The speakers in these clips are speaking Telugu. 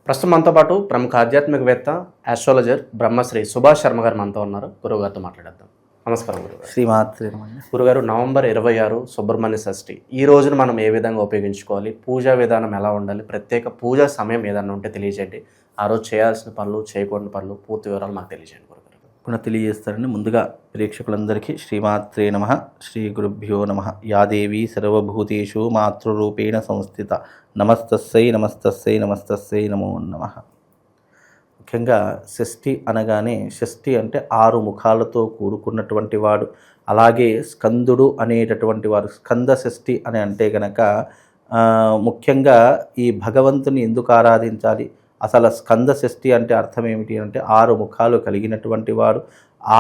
ప్రస్తుతం మనతో పాటు ప్రముఖ ఆధ్యాత్మికవేత్త ఆస్ట్రాలజర్ బ్రహ్మశ్రీ సుభాష్ శర్మ గారు మనతో ఉన్నారు. గురువుగారితో మాట్లాడేద్దాం. నమస్కారం గురుగారు. శ్రీమాత్రే. గురుగారు, నవంబర్ 26 సుబ్రహ్మణ్య షష్ఠి. ఈ రోజున మనం ఏ విధంగా ఉపయోగించుకోవాలి, పూజా విధానం ఎలా ఉండాలి, ప్రత్యేక పూజా సమయం ఏదన్నా ఉంటే తెలియజేయండి. ఆ రోజు చేయాల్సిన పనులు, చేయకూడని పనులు, పూర్తి వివరాలు మాకు తెలియజేయండి గురుగారు. ఇప్పుడు తెలియజేస్తారండి. ముందుగా ప్రేక్షకులందరికీ శ్రీమాత్రే నమః, శ్రీ గురుభ్యో నమః. యాదేవి సర్వభూతేషు మాతృరూపేణ సంస్థిత. నమస్తస్సై నమస్తస్సై నమస్తస్సై నమో నమః. ముఖ్యంగా షష్ఠి అనగానే, షష్ఠి అంటే 6 ముఖాలతో కూడుకున్నటువంటి వాడు. అలాగే స్కందుడు అనేటటువంటి వాడు. స్కంద షష్ఠి అని అంటే కనుక ముఖ్యంగా ఈ భగవంతుని ఎందుకు ఆరాధించాలి, అసలు స్కంద షష్ఠి అంటే అర్థం ఏమిటి అంటే 6 ముఖాలు కలిగినటువంటి వాడు,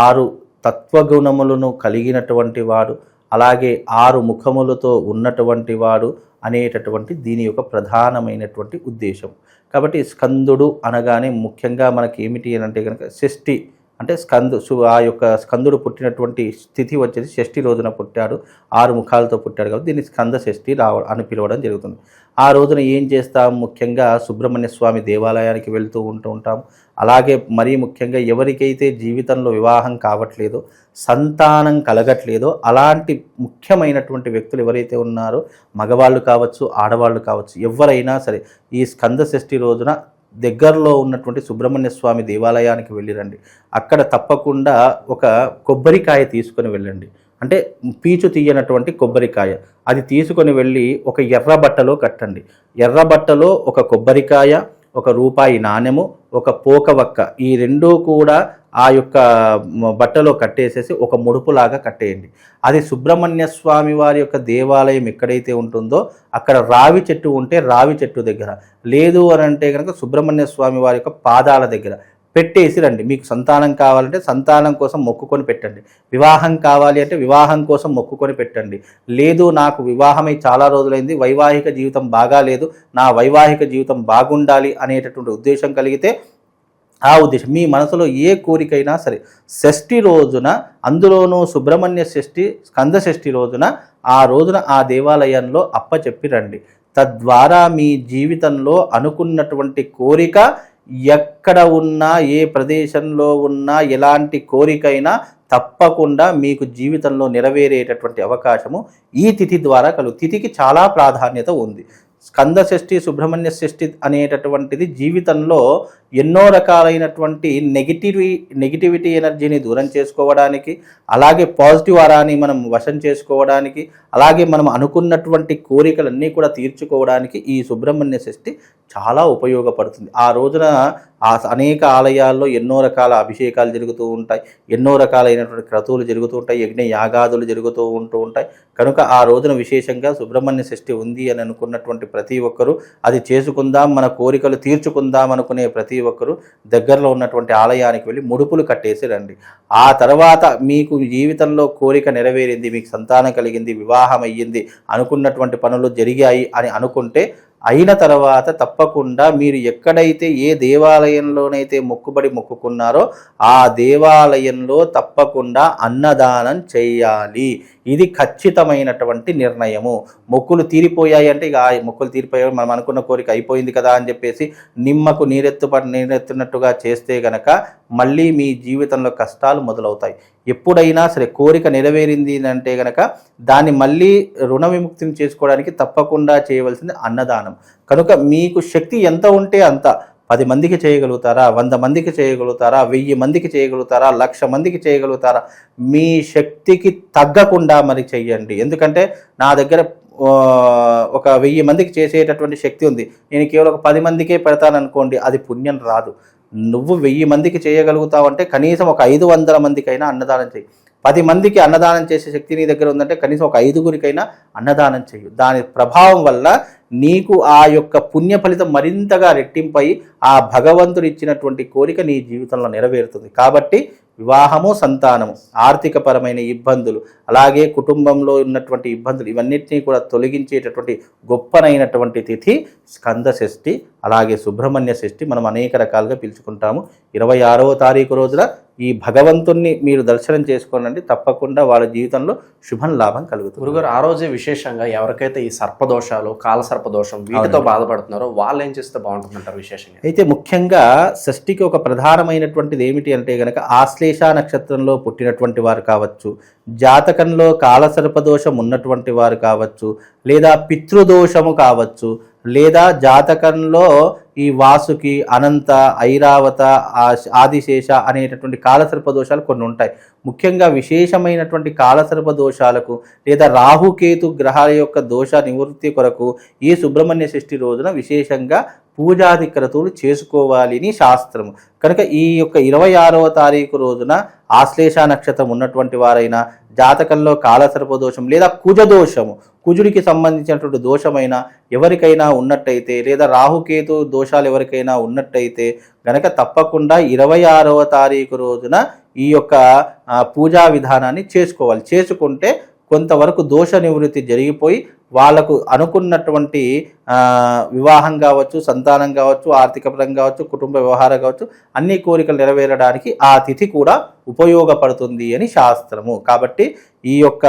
6 తత్వగుణములను కలిగినటువంటి వాడు, అలాగే 6 ముఖములతో ఉన్నటువంటి వాడు అనేటటువంటి దీని యొక్క ప్రధానమైనటువంటి ఉద్దేశం. కాబట్టి స్కందుడు అనగానే ముఖ్యంగా మనకి ఏమిటి అని అంటే కనుక షష్ఠి అంటే ఆ యొక్క స్కందుడు పుట్టినటువంటి స్థితి వచ్చేసి షష్ఠి రోజున పుట్టాడు, 6 ముఖాలతో పుట్టాడు కాబట్టి దీన్ని స్కంద షష్ఠి అని పిలవడం జరుగుతుంది. ఆ రోజున ఏం చేస్తాం, ముఖ్యంగా సుబ్రహ్మణ్య స్వామి దేవాలయానికి వెళ్తూ ఉంటాం. అలాగే మరీ ముఖ్యంగా ఎవరికైతే జీవితంలో వివాహం కావట్లేదో, సంతానం కలగట్లేదో అలాంటి ముఖ్యమైనటువంటి వ్యక్తులు ఎవరైతే ఉన్నారో, మగవాళ్ళు కావచ్చు, ఆడవాళ్ళు కావచ్చు, ఎవరైనా సరే ఈ స్కంద షష్ఠి రోజున దగ్గరలో ఉన్నటువంటి సుబ్రహ్మణ్య స్వామి దేవాలయానికి వెళ్ళిరండి. అక్కడ తప్పకుండా ఒక కొబ్బరికాయ తీసుకొని వెళ్ళండి. అంటే పీచు తీయనటువంటి కొబ్బరికాయ అది తీసుకొని వెళ్ళి ఒక ఎర్ర బట్టలో కట్టండి. ఎర్ర బట్టలో ఒక కొబ్బరికాయ, ఒక రూపాయి నాణెము, ఒక పోకవక్క, ఈ రెండూ కూడా ఆ యొక్క బట్టలో కట్టేసేసి ఒక ముడుపులాగా కట్టేయండి. అది సుబ్రహ్మణ్య స్వామి వారి యొక్క దేవాలయం ఎక్కడైతే ఉంటుందో అక్కడ రావి చెట్టు ఉంటే రావి చెట్టు దగ్గర, లేదు అని అంటే కనుక సుబ్రహ్మణ్య స్వామి వారి యొక్క పాదాల దగ్గర పెట్టేసి రండి. మీకు సంతానం కావాలంటే సంతానం కోసం మొక్కుకొని పెట్టండి, వివాహం కావాలి అంటే వివాహం కోసం మొక్కుకొని పెట్టండి. లేదు నాకు వివాహమై చాలా రోజులైంది, వైవాహిక జీవితం బాగా లేదు, నా వైవాహిక జీవితం బాగుండాలి అనేటటువంటి ఉద్దేశం కలిగితే ఆ ఉద్దేశం మీ మనసులో ఏ కోరికైనా సరే షష్ఠి రోజున, అందులోనూ సుబ్రహ్మణ్య షష్ఠి స్కంద షష్ఠి రోజున, ఆ రోజున ఆ దేవాలయంలో అప్పచెప్పి రండి. తద్వారా మీ జీవితంలో అనుకున్నటువంటి కోరిక ఎక్కడ ఉన్నా, ఏ ప్రదేశంలో ఉన్నా, ఎలాంటి కోరికైనా తప్పకుండా మీకు జీవితంలో నెరవేరేటటువంటి అవకాశము ఈ తిథి ద్వారా తిథికి చాలా ప్రాధాన్యత ఉంది. స్కంద షష్ఠి, సుబ్రహ్మణ్య షష్ఠి అనేటటువంటిది జీవితంలో ఎన్నో రకాలైనటువంటి నెగిటివిటీ ఎనర్జీని దూరం చేసుకోవడానికి, అలాగే పాజిటివ్ అరాని మనం వశం చేసుకోవడానికి, అలాగే మనం అనుకున్నటువంటి కోరికలన్నీ కూడా తీర్చుకోవడానికి ఈ సుబ్రహ్మణ్య షష్ఠి చాలా ఉపయోగపడుతుంది. ఆ రోజున అనేక ఆలయాల్లో ఎన్నో రకాల అభిషేకాలు జరుగుతూ ఉంటాయి, ఎన్నో రకాలైనటువంటి క్రతువులు జరుగుతూ ఉంటాయి, యజ్ఞ యాగాదులు జరుగుతూ ఉంటాయి. కనుక ఆ రోజున విశేషంగా సుబ్రహ్మణ్య షష్ఠి ఉంది అని అనుకున్నటువంటి ప్రతి ఒక్కరూ అది చేసుకుందాం, మన కోరికలు తీర్చుకుందాం అనుకునే ప్రతి ఒక్కరూ దగ్గరలో ఉన్నటువంటి ఆలయానికి వెళ్ళి ముడుపులు కట్టేసి రండి. ఆ తర్వాత మీకు జీవితంలో కోరిక నెరవేరింది, మీకు సంతానం కలిగింది, వివాహం అయ్యింది, అనుకున్నటువంటి పనులు జరిగాయి అని అనుకుంటే, అయిన తర్వాత తప్పకుండా మీరు ఎక్కడైతే ఏ దేవాలయంలోనైతే మొక్కుకున్నారో ఆ దేవాలయంలో తప్పకుండా అన్నదానం చేయాలి. ఇది ఖచ్చితమైనటువంటి నిర్ణయము. మొక్కులు తీరిపోయాయి అంటే ఇక మొక్కులు తీరిపోయాయి, మనం అనుకున్న కోరిక అయిపోయింది కదా అని చెప్పేసి నిమ్మకు నీరెత్తునట్టుగా చేస్తే గనక మళ్ళీ మీ జీవితంలో కష్టాలు మొదలవుతాయి. ఎప్పుడైనా సరే కోరిక నెరవేరింది అంటే గనక దాన్ని మళ్ళీ రుణ విముక్తిని చేసుకోవడానికి తప్పకుండా చేయవలసింది అన్నదానం. కనుక మీకు శక్తి ఎంత ఉంటే అంత, 10 మందికి చేయగలుగుతారా, 100 మందికి చేయగలుగుతారా, 1000 మందికి చేయగలుగుతారా, 1,00,000 మందికి చేయగలుగుతారా, మీ శక్తికి తగ్గకుండా మరి చెయ్యండి. ఎందుకంటే నా దగ్గర ఒక 1000 మందికి చేసేటటువంటి శక్తి ఉంది, నేను కేవలం ఒక 10 మందికే పెడతాననుకోండి, అది పుణ్యం రాదు. నువ్వు 1000 మందికి చేయగలుగుతావు అంటే కనీసం ఒక 500 మందికైనా అన్నదానం చేయి. 10 మందికి అన్నదానం చేసే శక్తి నీ దగ్గర ఉందంటే కనీసం ఒక 5గురికైనా అన్నదానం చేయు. దాని ప్రభావం వల్ల నీకు ఆ యొక్క పుణ్య ఫలితం మరింతగా రెట్టింపై ఆ భగవంతుడు ఇచ్చినటువంటి కోరిక నీ జీవితంలో నెరవేరుతుంది. కాబట్టి వివాహము, సంతానము, ఆర్థికపరమైన ఇబ్బందులు, అలాగే కుటుంబంలో ఉన్నటువంటి ఇబ్బందులు, ఇవన్నిటినీ కూడా తొలగించేటటువంటి గొప్పనైనటువంటి తిథి స్కంద షష్ఠి. అలాగే సుబ్రహ్మణ్య షష్ఠి మనం అనేక రకాలుగా పిలుచుకుంటాము. 26వ తారీఖు రోజున ఈ భగవంతుణ్ణి మీరు దర్శనం చేసుకోనండి, తప్పకుండా వాళ్ళ జీవితంలో శుభం లాభం కలుగుతుంది. గురుగారు, ఆ రోజే విశేషంగా ఎవరికైతే ఈ సర్పదోషాలు, కాల సర్పదోషం వీటితో బాధపడుతున్నారో వాళ్ళు ఏం చేస్తే బాగుంటుందంటారు విశేషంగా? అయితే ముఖ్యంగా షష్ఠికి ఒక ప్రధానమైనటువంటిది ఏమిటి అంటే గనక ఆశ్లేష నక్షత్రంలో పుట్టినటువంటి వారు కావచ్చు, జాతకంలో కాలసర్పదోషం ఉన్నటువంటి వారు కావచ్చు, లేదా పితృదోషము కావచ్చు, లేదా జాతకంలో ఈ వాసుకి, అనంత, ఐరావత, ఆదిశేష అనేటటువంటి కాలసర్ప దోషాలు కొన్ని ఉంటాయి. ముఖ్యంగా విశేషమైనటువంటి కాలసర్ప దోషాలకు లేదా రాహుకేతు గ్రహాల యొక్క దోష నివృత్తి కొరకు ఈ సుబ్రహ్మణ్య షష్ఠి రోజున విశేషంగా పూజాది క్రతువులు చేసుకోవాలి అని శాస్త్రము. కనుక ఈ యొక్క 26వ తారీఖు రోజున ఆశ్లేష నక్షత్రం ఉన్నటువంటి వారైనా, జాతకంలో కాలసర్ప దోషం లేదా కుజదోషము, కుజుడికి సంబంధించినటువంటి దోషమైన ఎవరికైనా ఉన్నట్టయితే, లేదా రాహుకేతు దోషాలు ఎవరికైనా ఉన్నట్టయితే గనక తప్పకుండా 26వ తారీఖు రోజున ఈ యొక్క పూజా విధానాన్ని చేసుకోవాలి. చేసుకుంటే కొంతవరకు దోష నివృత్తి జరిగిపోయి వాళ్ళకు అనుకున్నటువంటి వివాహం కావచ్చు, సంతానం కావచ్చు, ఆర్థిక పరంగా కావచ్చు, కుటుంబ వ్యవహారం కావచ్చు, అన్ని కోరికలు నెరవేరడానికి ఆ తిథి కూడా ఉపయోగపడుతుంది అని శాస్త్రము. కాబట్టి ఈ యొక్క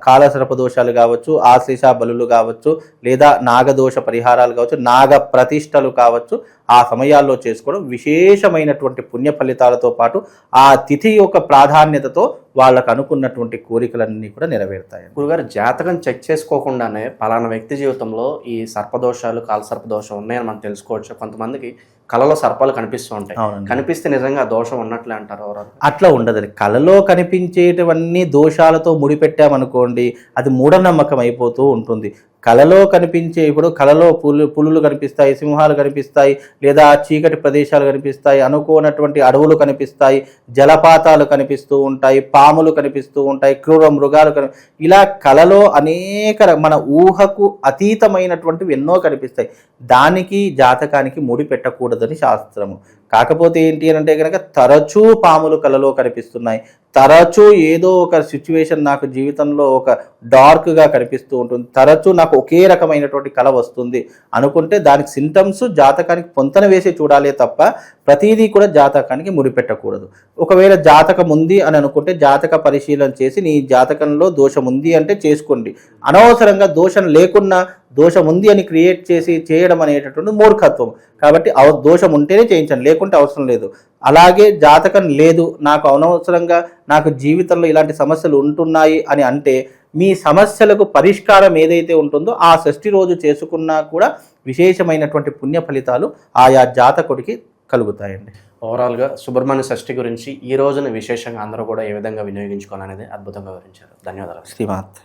కాలసర్ప దోషాలు కావచ్చు, ఆశ్లేష బలులు కావచ్చు, లేదా నాగదోష పరిహారాలు కావచ్చు, నాగ ప్రతిష్టలు కావచ్చు, ఆ సమయాల్లో చేసుకోవడం విశేషమైనటువంటి పుణ్య ఫలితాలతో పాటు ఆ తిథి యొక్క ప్రాధాన్యతతో వాళ్ళకు అనుకున్నటువంటి కోరికలన్నీ కూడా నెరవేరుతాయి. గురుగారు, జాతకం చెక్ చేసుకోకుండానే పలానా వ్యక్తి జీవితంలో ఈ సర్పదోషాలు, కాలసర్పదోషం ఉన్నాయని మనం తెలుసుకోవచ్చు. కొంతమందికి కళలో సర్పాలు కనిపిస్తూ ఉంటాయి. కనిపిస్తే నిజంగా దోషం ఉన్నట్లే అంటారు ఎవరు? అట్లా ఉండదండి. కళలో కనిపించేటవన్నీ దోషాలతో ముడిపెట్టామనుకోండి, అది మూఢనమ్మకం అయిపోతూ ఉంటుంది. కళలో కనిపించే, ఇప్పుడు కళలో పులులు కనిపిస్తాయి, సింహాలు కనిపిస్తాయి, లేదా చీకటి ప్రదేశాలు కనిపిస్తాయి, అనుకోనటువంటి అడవులు కనిపిస్తాయి, జలపాతాలు కనిపిస్తూ ఉంటాయి, పాములు కనిపిస్తూ ఉంటాయి, క్రూర మృగాలు ఇలా కళలో అనేక మన ఊహకు అతీతమైనటువంటివి ఎన్నో కనిపిస్తాయి. దానికి జాతకానికి ముడి పెట్టకూడదని శాస్త్రము. కాకపోతే ఏంటి అని అంటే కనుక తరచూ పాములు కళలో కనిపిస్తున్నాయి, తరచూ ఏదో ఒక సిచ్యువేషన్ నాకు జీవితంలో ఒక డార్క్గా కనిపిస్తూ ఉంటుంది, తరచూ నాకు ఒకే రకమైనటువంటి కళ వస్తుంది అనుకుంటే దానికి సింటమ్స్ జాతకానికి పొంతన వేసి చూడాలే తప్ప ప్రతిదీ కూడా జాతకానికి ముడిపెట్టకూడదు. ఒకవేళ జాతకం ఉంది అని అనుకుంటే జాతక పరిశీలన చేసి నీ జాతకంలో దోషం ఉంది అంటే చేసుకోండి. అనవసరంగా దోషం లేకున్నా దోషం ఉంది అని క్రియేట్ చేసి చేయడం అనేటటువంటి మూర్ఖత్వం. కాబట్టి దోషం ఉంటేనే చేయించండి, లేకుంటే అవసరం లేదు. అలాగే జాతకం లేదు, నాకు అనవసరంగా నాకు జీవితంలో ఇలాంటి సమస్యలు ఉంటున్నాయి అని అంటే మీ సమస్యలకు పరిష్కారం ఏదైతే ఉంటుందో ఆ షష్ఠి రోజు చేసుకున్నా కూడా విశేషమైనటువంటి పుణ్య ఫలితాలు ఆయా జాతకుడికి కలుగుతాయండి. ఓవరాల్గా సుబ్రహ్మణ్య షష్ఠి గురించి ఈ రోజున విశేషంగా అందరూ కూడా ఏ విధంగా వినియోగించుకోవాలనేది అద్భుతంగా వివరించారు. ధన్యవాదాలు. శ్రీమాత్.